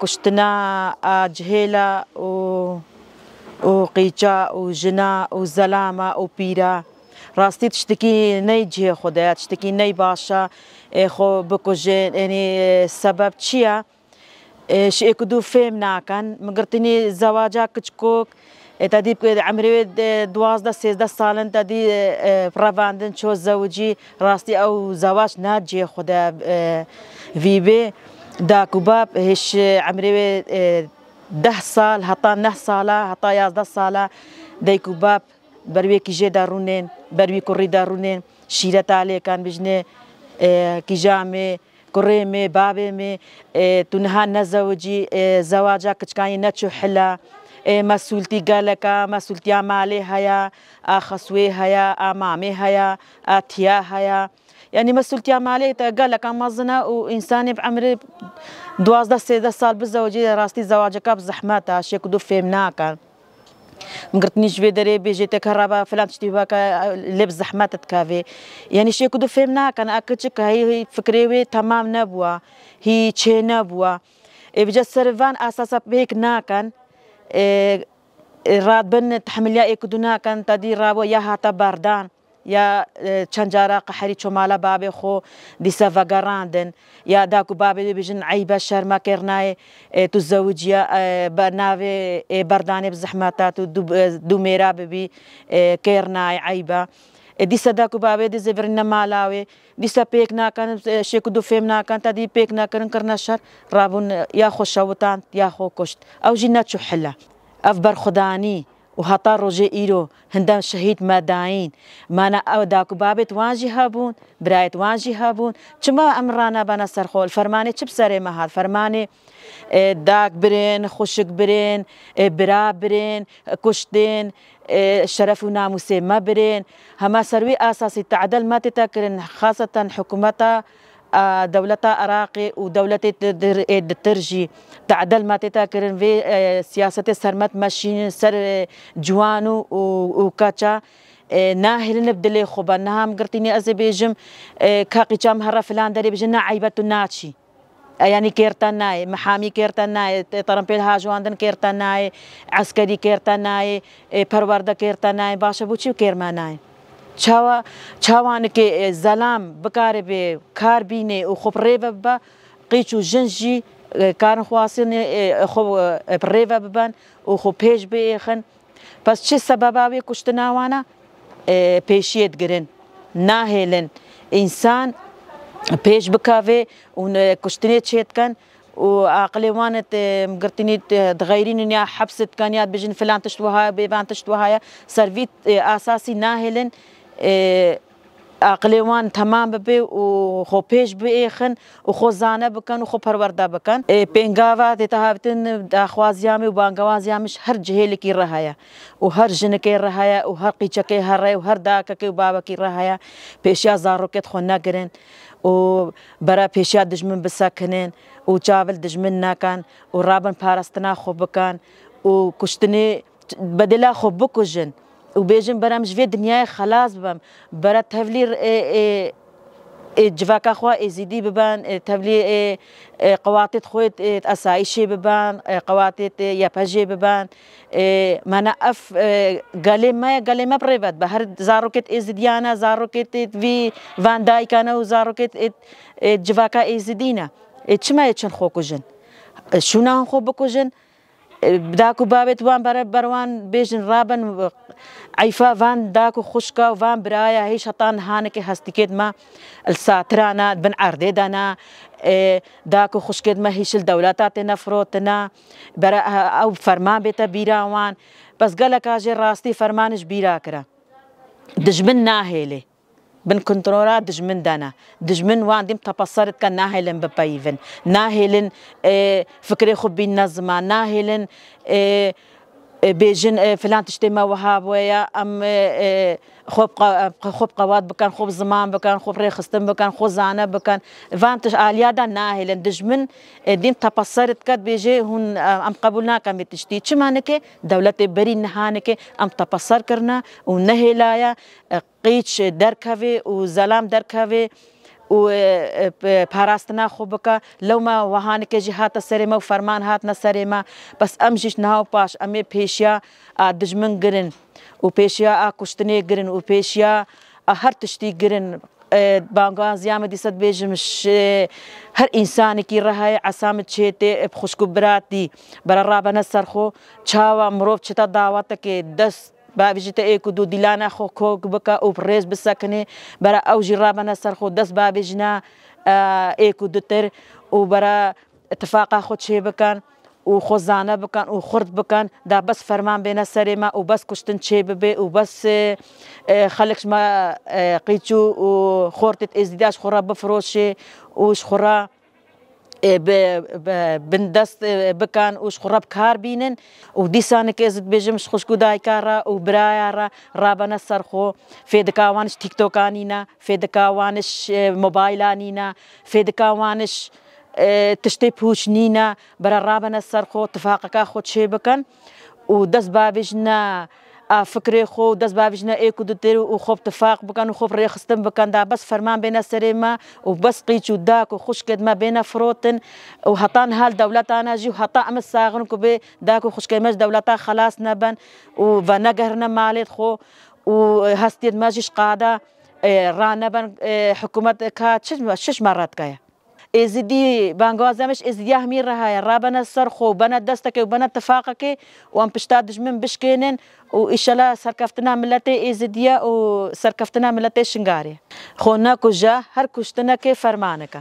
كشتنا جهيلة وقيجا وجنا وزلامة وبيرا راستي تشتكي نيجي خدات تشتكي ني باشا خو بكوجين يعني سبب تشيا شيء كدو فهمنا كان مقرتني زواجا كشكوك تدي عمري 12 13 سالن تدي برافاندن شو زوجي راستي او زواج ناجي خدا فيبي دا كوباب هش عمري 10 سال هتا 9 ساله هتا 11 ساله داي كوباب بروي كيجي دارونين بروي كوري دارونين شيرة عليه كان بجني كيجامي كريمي بابي تنها نزوجي زواجا كشكاي نتشو حلا مسؤولتي قالك مسؤولتي مالي هيا خسوي هيا امامي هيا اتيا هيا يعني مسؤولتي مالي قالك مازنا وانسان بعمري 12 13 سال بالزواجي راستي زواجك بزحماتها شي كدو فهمناك مقرتنيش في دري بيجي تكهرباء فلان تشتيباك لبس زحمات تكافي يعني شي كدو فهمنا كان اكتشك هي فكريوي تمام نبوه هي تشي نبوه بجا سرفان اساسا بيك ناكن راد بن تحمل يا اكدونا كان تدي رابو يا هاتا باردان يا تشنجارا قحري شمالا بابي خو دي سافاغاراندن يا داكو بابي بيجن عيبه شرما كيرناي تزوجيا بنافي برداني بزحماتات دو ميرا ببي كيرناي عيبه دي صداكو بابي دي زفرنا مالاوي دي سبيكنا كان شيكو دو فيمنا كان تدي بيكنا كرنا شر رابون يا خو شوطان يا خو كشت او جينا تشحله افبر خداني وهطار روجي إيرو هندام شهيد مداين مانا أو داكو بابت وانجي هابون برايت وانجي هابون چما أمرانا بنا سرخول فرماني چب سري مهاد فرماني داك برين خوشك برين برا برين كشتين شرف وناموسي ما برين هما سروي أساسي تعدل ما تتاكرن خاصة حكومتا دولة عراقي ودولة الترجي تعدل ما تتاكرن في سياسة سرمت ماشين سر جوانو وكاتشا ناهل نبدلي خوبا نهم قرتيني أزبيجم كاقي جام هرا فلان داري بجنا عيبة ناتشي يعني كيرتناي محامي كيرتناي طرمبيل هاجواندن كيرتناي عسكري كيرتناي پرورده كيرتناي باشا بوچي كيرماناي چاوان که زلام بکار به کار بینه و خوب ریو با قیچو جنجی کارن خواسین خوب ریو ببن و خوب پیش بیخن پس چه سبباوی کشتناوانا پیشیت گرن ناهلن انسان پیش بکاوه و کشتنیت شیت کن وعقلي وانت مقرتني تغيرين يا حبست كان ياد بجن فلان تشتوها بيبان تشتوها سرفيت اساسي ناهلن عقليوان تمام ببي وخو بيش بيخن وخو زانه بكن وخو پرورده بكن بينغاوا تتهابتن اخوازيامي وبانغوازيامش هر جهيلكي رهايا وهر جنكي رهايا وهر قيچكي هر وهر داككي وبابكي رهايا بيشيا زاروكت خنا گرن وبرا بيشيا دجمن بساكنين وجابل دجمن ناكن ورابن پارستنا خو بكن وكشتني بدلا خو بكوجن وبيجن برامج في دنيا خلاص بام برا تفلير جواكا خوا ازيدي ببان تفلي قواتت خويت اسايشي ببان قواتت ياباجي ببان مانا اف قالي ما بريفات بهر زاروكت ازديانا زاروكت في فان دايكانا وزاروكت جواكا ازدينا چما يچن خوكوجن شونا خو بكوجن داكو بابت وان بروان بيجن رابن عيفا فان داكو خشكا وفان برايا هي شطان هانك هستكيد ما الساترانا بن عرديدانا داكو خشكيد ما هيش الدولاتاتنا فروتنا برا او فرمان بيتا بيراوان بس قالك اجي راستي فرمانش بيرا كرا دجمن ناهيلي بن كنترولات دجمن دانا دجمن وان ديم تبصرت كان ناهلن ببايفن ناهلن فكري خبي النظمة ناهلن بيجن فلان تشتما وهاب ويا ام خوب قواد بكان خوب زمان بكان خوب ريخستن بكان خو زانه بكان فانتش اليادا ناهلن دجمن ديم تبصرت كد بيجي هون ام قبولنا كم بتشتي چمانك دولة بري نهانك ام تبصر کرنا ونهلايا قيچ دركوي وزلام دركوي و پاراستنا خو بکە لەومە وەهانێکە ژی هاتە سەرێمە و فەرمان هاتنە سەرێمە بەس ئەم ژیش ناو پاش ئەمێ پێشیا دژمن گرن و پێشیا کوشتنێ گرن و پێشیا هەر تشتی گرن بانگوازیامە دیسەت بێژم هەر ئینسانێکی ڕەهەیە عەسامت چێتێ خوشک و براتی بەرە ڕابەنە سەرخۆ چاوە مرۆڤ چتە داوەتەکێ دەست بابێژیتە ئێک و دوو دیلانە خۆ کۆک بکە و ڕێز بسەکنێ بەرە ئەوژی ڕابەنە سەرخۆ دەست بابێژنە ئێک و دوتر و بەرە اتفاقا خۆ چێ بکەن و خۆزانە بکەن و خورد بکەن دا بەس فەرمان بێنە سەرێمە و بەس کوشتن چێ ببێ و بەس خەڵکشمە قیچ و خۆرتت ئێزیداش خوڕە بفرۆشێ وش خوڕە بندەست بکەن وش خوڕە بکار بینن و دیسانێک ئێزت بێژمش خوشک و دایکارە و برایارە ڕابەنە سەرخۆ فێدکاوانش تیکتۆکانینە فێدکاوانش مۆبایلانینە فێدکاوانش تشتێ پوچ نینە بەرە ڕابەنە سەرخۆ تفاقەکە خۆ چێ بکەن و دەست بابێژنە فکرێ خۆ و دەست بابێژنە ئێک و دوتر و خۆ تفاق بکەن و خۆ ڕێخستن بکەن دا بەس فەرمان بێنە سەرێمە و بەس قیچ و داک و خوشکێتمە بێنە فرۆتن و هەتان هەل دەولەتانە ژی و هەتا ئەمە ساغن و بێ داک و خوشکێمەش دەولەتا خەلاس نەبن و بە نەگەهرنە مالێت خۆ و هەستێت مەژیش قادا ڕانەبن حکوومەتەکە شش مەڕەتکەیە ئێزیدی بانگوازەمەش ئێزیدیا هەمی ڕەهایە ڕابەنە سەرخۆ و بەنە دەستەکە و بەنە تفاقەکەی و ئەم پشتا دژمن بشکێنن و ئیشەلا سەرکەفتنا ملەتێ ئێزیدیە و سەرکەفتنا ملەتێ شنگارێ خۆ نەکوژە هەر کوشتنەکەی فەرمانەکە